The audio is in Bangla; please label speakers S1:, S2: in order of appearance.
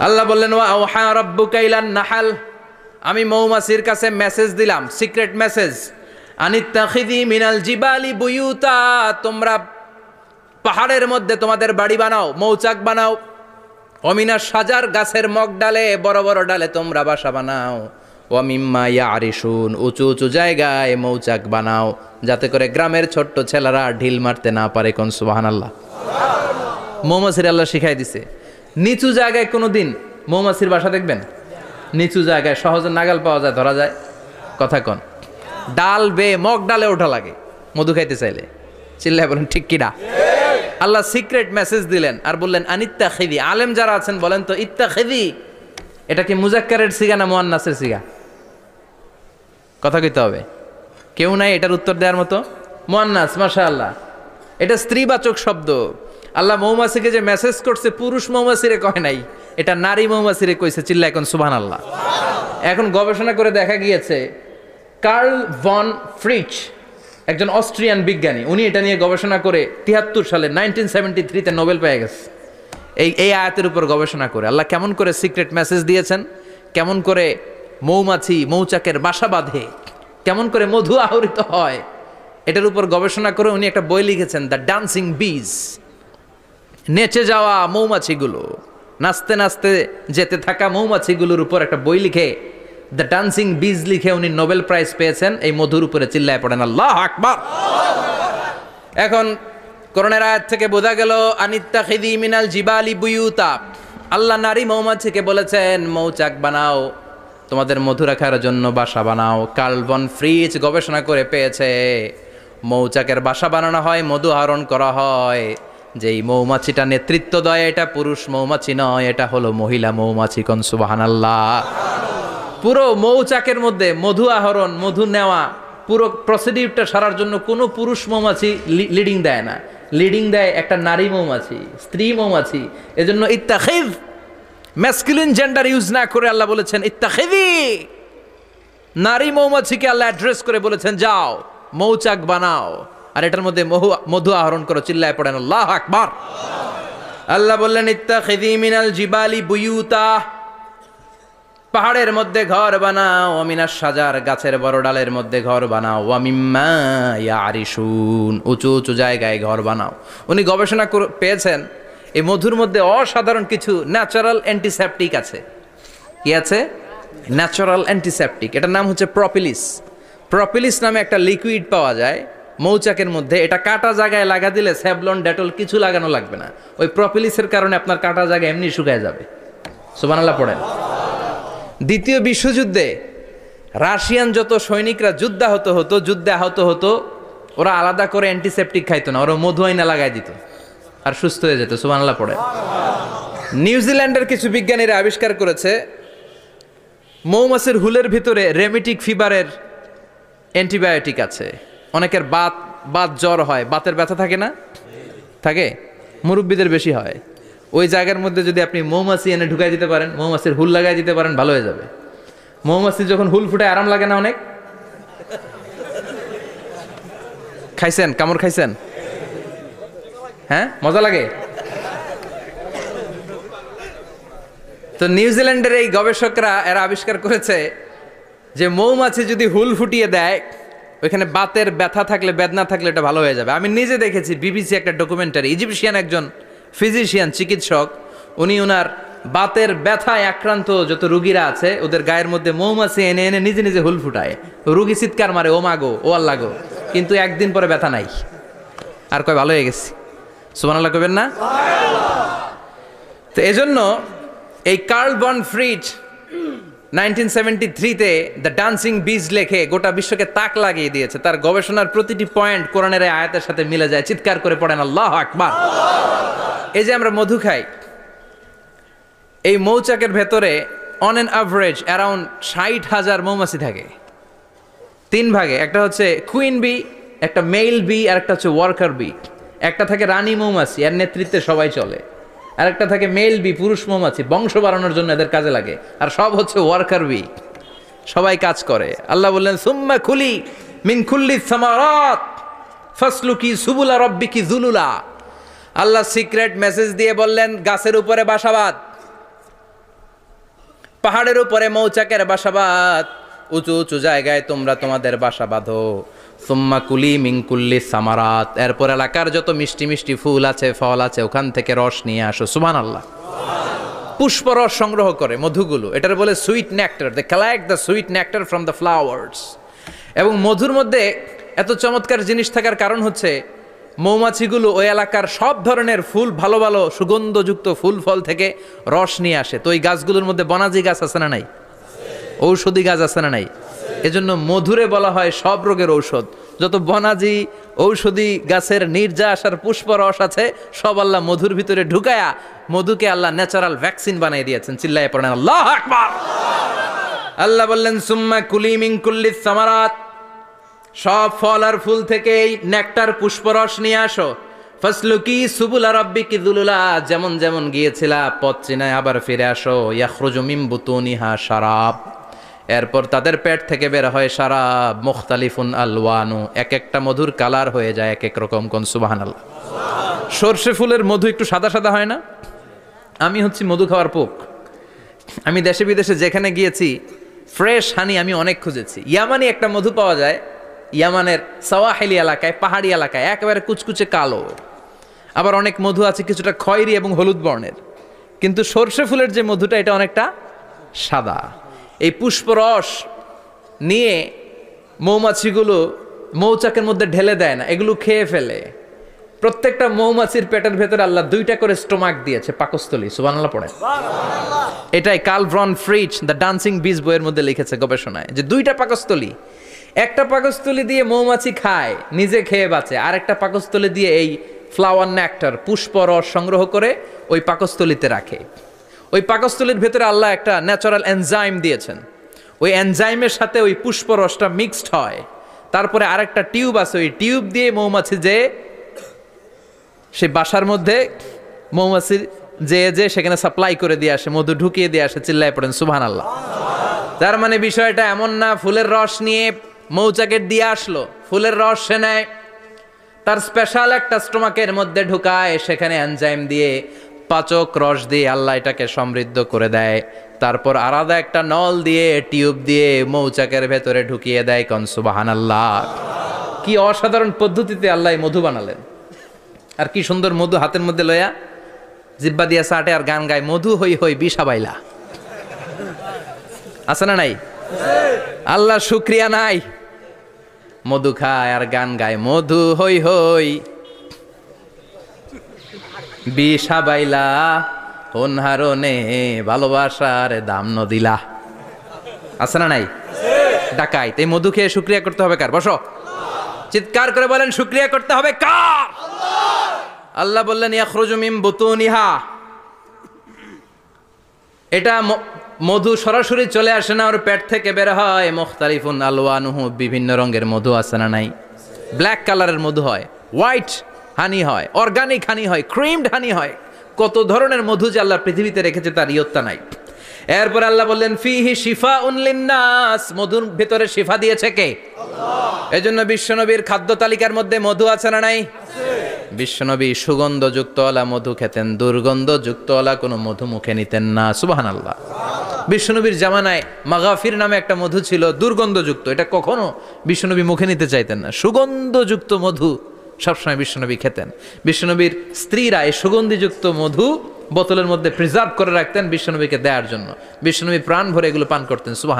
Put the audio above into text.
S1: আল্লাহ বললেন ওয়া আওহা রাব্বুকা ইলান নাহাল, আমি মৌমাছির কাছে মেসেজ দিলাম, সিক্রেট মেসেজ, আনিত্তাখিযি মিনাল জিবালি বুয়ুতা, তোমরা পাহাড়ের মধ্যে তোমাদের বাড়ি বানাও, মৌচাক বানাও, অমিনা সাজার, গাছের মগ ডালে, বড় বড় ডালে তোমরা বাসা বানাও, ওয়া মিম্মা ইয়ারিশুন, উঁচু উঁচু জায়গায় মৌচাক বানাও, যাতে করে গ্রামের ছোট্ট ছেলেরা ঢিল মারতে না পারে। কোন সুবহানাল্লাহ। মৌমাছির আল্লাহ শিখাই দিছে। নিচু জায়গায় কোনোদিন মৌমাছির বাসা দেখবেন? নিচু জায়গায় সহজে নাগাল পাওয়া যায়, ধরা যায়। কথা কন, ডাল বে মগ ডালে ওঠা লাগে মধু খাইতে চাইলে। চিল্লায় বলেন ঠিক কিনা? আল্লাহ সিক্রেট মেসেজ দিলেন আর বললেন আনিত্তাখিযি। আলেম যারা আছেন বলেন তো, ইত্তাখিযি এটা কি মুজাক্কারের সিগা না মুয়ান্নাসের সিগা? কথা কইতে হবে। কেউ নাই এটার উত্তর দেওয়ার মতো? মুয়ান্নাস, মাশাআল্লাহ। এটা স্ত্রীবাচক শব্দ। আল্লাহ মৌমাছিকে যে মেসেজ করছে পুরুষ মৌমাছিরে কয় নাই, এটা নারী মৌমাছিরে কইছে। চিল্লায় এখন সুবহানাল্লাহ। এখন গবেষণা করে দেখা গিয়েছে, কার্ল ভন ফ্রিচ একজন অস্ট্রিয়ান বিজ্ঞানী, উনি এটা নিয়ে গবেষণা করে 73 সালে 1973-তে নোবেল পেয়ে গেছে। এই আয়াতের উপর গবেষণা করে আল্লাহ কেমন করে সিক্রেট মেসেজ দিয়েছেন, কেমন করে মৌমাছি মৌচাকের বাসা বাঁধে, কেমন করে মধু আহরিত হয়, এটার উপর গবেষণা করে উনি একটা বই লিখেছেন, দ্য ডান্সিং বিজ। নেচে যাওয়া মৌমাছিগুলো, নাচতে নাচতে যেতে থাকা মৌমাছিগুলোর উপর একটা বই লিখে, দ্য ডান্সিং বিজ লিখে উনি নোবেল প্রাইজ পেয়েছেন এই মধুর উপরে। চিল্লায় পড়েন আল্লাহু আকবার। এখন কোরআনের আয়াত থেকে বোঝা গেল আনিত্তাখিযি মিনাল জিবালি বুয়ুতা, আল্লাহ নারী মৌমাছিকে বলেছেন মৌচাক বানাও, তোমাদের মধু রাখার জন্য বাসা বানাও। কার্ল ভন ফ্রিচ গবেষণা করে পেয়েছে মৌচাকের বাসা বানানো হয়, মধু আহরণ করা হয়, যেই মৌমাছিটা নেতৃত্ব দেয় এটা পুরুষ মৌমাছি নয়, এটা হলো মহিলা মৌমাছি। কোন সুবহানাল্লাহ। পুরো মৌচাকের মধ্যে মধু আহরণ, মধু নেওয়া, পুরো প্রসিডিউরটা সারার জন্য কোনো পুরুষ মৌমাছি লিডিং দেয় না, লিডিং দেয় একটা নারী মৌমাছি, স্ত্রী মৌমাছি। এজন্য ইত্তাখিয, ম্যাসকুলিন জেন্ডার ইউজ না করে আল্লাহ বলেছেন ইত্তাখিযি। নারী মৌমাছিকে আল্লাহ অ্যাড্রেস করে বলেছেন যাও মৌচাক বানাও, আর এটার মধ্যে মধু আহরণ করো। চিল্লায় পড়েন আল্লাহু আকবার। আল্লাহ বললেন ইত্তাখিযি মিনাল জিবালি বুয়ুতা, পাহাড়ের মধ্যে ঘর বানাও, মিনাস সাজার, গাছের বড় ডালের মধ্যে ঘর বানাও, ওয়া মিম্মা ইয়ারিশুন, উঁচু উঁচু জায়গায় ঘর বানাও। উনি গবেষণা পেয়েছেন এই মধুর মধ্যে অসাধারণ কিছু ন্যাচারাল অ্যান্টিসেপটিক আছে। কি আছে? Natural antiseptic. এটার নাম হচ্ছে প্রপিলিস। প্রপিলিস নামে একটা লিকুইড পাওয়া যায় মৌচাকের মধ্যে। এটা কাটা জায়গায় লাগা দিলে স্যাভলন, ডেটল কিছু লাগানো লাগবে না। ওই প্রপিলিসের কারণে আপনার কাটা জায়গা এমনি শুকায় যাবে। সুবহানাল্লাহ পড়েন। দ্বিতীয় বিশ্বযুদ্ধে রাশিয়ান যত সৈনিকরা যুদ্ধে আহত হতো, ওরা আলাদা করে অ্যান্টিসেপটিক খাইতো না, ওরা মধু আইনা লাগাই দিত আর সুস্থ হয়ে যেত। সুবহানাল্লাহ পড়েন। নিউজিল্যান্ডের কিছু বিজ্ঞানীরা আবিষ্কার করেছে মৌমাছির হুলের ভিতরে রেমিটিক ফিভারের অ্যান্টিবায়োটিক আছে। অনেকের বাত জ্বর হয়, বাতের ব্যথা থাকে না? থাকে, মুরব্বীদের বেশি হয়। ওই জায়গার মধ্যে যদি আপনি মৌমাছি এনে ঢুকাই দিতে পারেন, মৌমাছির হুল লাগাই দিতে পারেন, ভালো হয়ে যাবে। মৌমাছি যখন হুল ফুটে আরাম লাগে না অনেক? খাইছেন? কামড় খাইছেন? হ্যাঁ, মজা লাগে। তো নিউজিল্যান্ডের এই গবেষকরা এরা আবিষ্কার করেছে যে মৌমাছি যদি হুল ফুটিয়ে দেয়, ওইখানে বাতের ব্যথা থাকলে, বেদনা থাকলে এটা ভালো হয়ে যাবে। আমি নিজে দেখেছি, বিবিসি একটা ডকুমেন্টারি। ইজিপশিয়ান একজন ফিজিশিয়ান, চিকিৎসক, উনি ওনার বাতের ব্যথায় আক্রান্ত যত রুগীরা আছে ওদের গায়ের মধ্যে মৌমাছি এনে এনে নিজে নিজে হুল ফুটায়। রুগী চিৎকার মারে, ও মাগো, ও আল্লাহ গো, কিন্তু একদিন পরে ব্যথা নাই, আর কয় ভালো হয়ে গেছি। সুবহানাল্লাহ কইবেন না? তো এজন্য এই কার্ল ভন ফ্রিচ 1973-তে দ্য ডান্সিং বিজ লেখে গোটা বিশ্বকে তাক লাগিয়ে দিয়েছে। তার গবেষণার প্রতিটি পয়েন্ট কোরআনের এই আয়াতের সাথে মিলে যায়। চিৎকার করে পড়েন আল্লাহু আকবার। এই যে আমরা মধু খাই, এই মৌচাকের ভেতরে অন অ্যান অ্যাভারেজ অ্যারাউন্ড 60,000 মৌমাছি থাকে। 3 ভাগে, একটা হচ্ছে কুইন বি, একটা মেল বি, আর একটা হচ্ছে ওয়ার্কার বি। একটা থাকে রানী মৌমাছি, এর নেতৃত্বে সবাই চলে। আর একটা থাকে মেল বি, পুরুষ মৌমাছি, বংশ বাড়ানোর জন্য এদের কাজে লাগে। আর সব হচ্ছে ওয়ার্কার বি, সবাই কাজ করে। আল্লাহ বললেন সুম্মা খুলি মিন কুল্লি সামারাত ফাসলুকি সুবুলা রাব্বিকি যুলুলা। আল্লাহ সিক্রেট মেসেজ দিয়ে বললেন গাছের উপরে বাসাবাদ, পাহাড়ের উপরে মৌচাকের বাসাবাদ, উঁচু উঁচু জায়গায় তোমরা তোমাদের বাসা বাঁধো। সুম্মা কুলি মিন কুল্লি সামারাত, এরপর এলাকার যত মিষ্টি মিষ্টি ফুল আছে, ফল আছে, ওখান থেকে রস নিয়ে আসো। সুবহানাল্লাহ। পুষ্পরস সংগ্রহ করে মধুগুলো, এটার বলে sweet nectar. They collect the sweet nectar from the flowers. এবং মধুর মধ্যে এত চমৎকার জিনিস থাকার কারণ হচ্ছে মৌমাছিগুলো ওই এলাকার সব ধরনের ফুল, ভালো ভালো সুগন্ধযুক্ত ফুল ফল থেকে রস নিয়ে আসে। তো ওই গাছগুলোর মধ্যে বনাজি গাছ আছে না নাই? ঔষধি গাছ আছে না নাই? এজন্য মধুরে বলা হয় সব রোগের ঔষধ। যত বনাজি ঔষধি গাছের নির্যাস আর পুষ্পরস আছে, সব আল্লাহ মধুর ভিতরে ঢুকায়া মধুকে আল্লাহ ন্যাচারাল ভ্যাকসিন বানিয়ে দিয়েছেন। চিল্লায়ে পড়েন আল্লাহু আকবার। আল্লাহ বললেন সুম্মা কুলি মিন কুল্লি সামারাত, সব ফল আর ফুল থেকেই নেকটার পুষ্পরস নিয়ে আসো। ফাসলুকি সুবুলা রাব্বিকি যুলুলা, যেমন যেমন গিয়েছিলা পথ চিনায় আবার ফিরে আসো। ইয়াখরুজু মিন বুতুনিহা শারাব, এরপর তাদের পেট থেকে বের হয় শারাব। মুখতালিফুন আলওয়ানু, এক একটা মধুর কালার হয়ে যায় এক এক রকম। কোন সুবহানাল্লাহ। সরষে ফুলের মধু একটু সাদা সাদা হয় না? আমি হচ্ছি মধু খাওয়ার পোক। আমি দেশে বিদেশে যেখানে গিয়েছি ফ্রেশ হানি আমি অনেক খুঁজেছি। ইয়ামানি একটা মধু পাওয়া যায়, ইয়ামানের সাওয়াহিলি এলাকায়, পাহাড়ি এলাকায়, একেবারে কুচকুচে কালো। আবার অনেক মধু আছে কিছুটা খয়েরি এবং হলুদ বর্ণের, কিন্তু সরষে ফুলের যে মধুটা এটা অনেকটা সাদা। এই পুষ্পরস নিয়ে মৌমাছিগুলো মৌচাকের মধ্যে ঢেলে দেয় না, এগুলো খেয়ে ফেলে। প্রত্যেকটা মৌমাছির পেটের ভেতরে আল্লাহ 2টা করে স্টোমাক দিয়েছে, পাকস্থলী। সুবহানাল্লাহ পড়ে। এটাই Karl von Frisch the dancing bees বইয়ের মধ্যে লিখেছে গবেষণায়, যে 2টা পাকস্থলী। একটা পাকস্থলী দিয়ে মৌমাছি খায়, নিজে খেয়ে বাঁচে, আর একটা পাকস্থলী দিয়ে এই ফ্লাওয়ার নেক্টার পুষ্পরস সংগ্রহ করে ওই পাকস্থলীতে রাখে। ওই পাকস্থলীর ভেতরে আল্লাহ একটা ন্যাচারাল এনজাইম দিয়েছেন, ওই এনজাইমের সাথে ওই পুষ্পরসটা মিক্সড হয়। তারপরে আরেকটা টিউব আছে, ওই টিউব দিয়ে মৌমাছি যে সেই বাসার মধ্যে মৌমাছি যে সেখানে সাপ্লাই করে দিয়ে আসে, মধু ঢুকিয়ে দিয়ে আসে। চিল্লায় পড়েন সুবহানাল্লাহ। তার মানে বিষয়টা এমন না ফুলের রস নিয়ে মৌচাকের দিয়ে আসলো, ফুলের রস সে নেয়, তার স্পেশাল একটা স্টোমাকের মধ্যে ঢুকায়, সেখানে এনজাইম দিয়ে পাচক রস দিয়ে আল্লাহ এটাকে সমৃদ্ধ করে দেয়। তারপর আলাদা একটা নল দিয়ে টিউব দিয়ে মৌচাকের ভেতরে ঢুকিয়ে দেয়। কোন সুবহানাল্লাহ। কি অসাধারণ পদ্ধতিতে আল্লাহ মধু বানালেন। আর কি সুন্দর মধু হাতের মধ্যে লয়া জিব্বা দিয়া চাটে আর গান গায়, মধু হই হই বিষা বাইলা। আছে না নাই? আল্লাহ শুকরিয়া নাই? মধু খায় আর গান গায়, মধু হই হই বিষা বাইলা, অনহারনে ভালোবাসার দাম নদিলা। আছে না নাই? ডাকাই। তাই মধু খেয়ে শুকরিয়া করতে হবে কার? বসো, চিৎকার করে বলেন শুকরিয়া করতে হবে কার? আল্লাহ বললেন ইয়াখরুজু মিন বুতুনিহা, এটা মধু সরাসরি চলে আসে না, ওর পেট থেকে বের হয়। মুখতালিফুন আলওয়ানুহু, বিভিন্ন রঙের মধু আছে না নাই? ব্ল্যাক কালারের মধু হয়, হোয়াইট হানি হয়, অর্গানিক হানি হয়, ক্রিমড হানি হয়। কত ধরনের মধু যে আল্লাহ পৃথিবীতে রেখেছে তার ইয়ত্তা নাই। এরপর আল্লাহ বললেন ফিহি শিফাউন লিন্নাস, মধুর ভিতরে শিফা দিয়েছে কে? আল্লাহ। এজন্য বিশ্বনবীর খাদ্য তালিকার মধ্যে মধু আছে না নাই? বিশ্বনবী সুগন্ধযুক্ত ওলা মধু খেতেন, দুর্গন্ধযুক্ত ওলা কোনো মধু মুখে নিতেন না। সুবহানাল্লাহ। বিশ্বনবীর জামানায় মাগাফির নামে একটা মধু ছিল, দুর্গন্ধযুক্ত, এটা কখনো বিশ্বনবী মুখে নিতে চাইতেন না। সুগন্ধযুক্ত মধু সবসময় বিশ্বনবী খেতেন। বিশ্বনবীর স্ত্রীরা এই সুগন্ধিযুক্ত মধু বোতলের মধ্যে প্রিজার্ভ করে রাখতেন বিশ্বনবীকে দেওয়ার জন্য। বিশ্বনবী প্রাণ ভরে এগুলো পান করতেন। সুবহানাল্লাহ।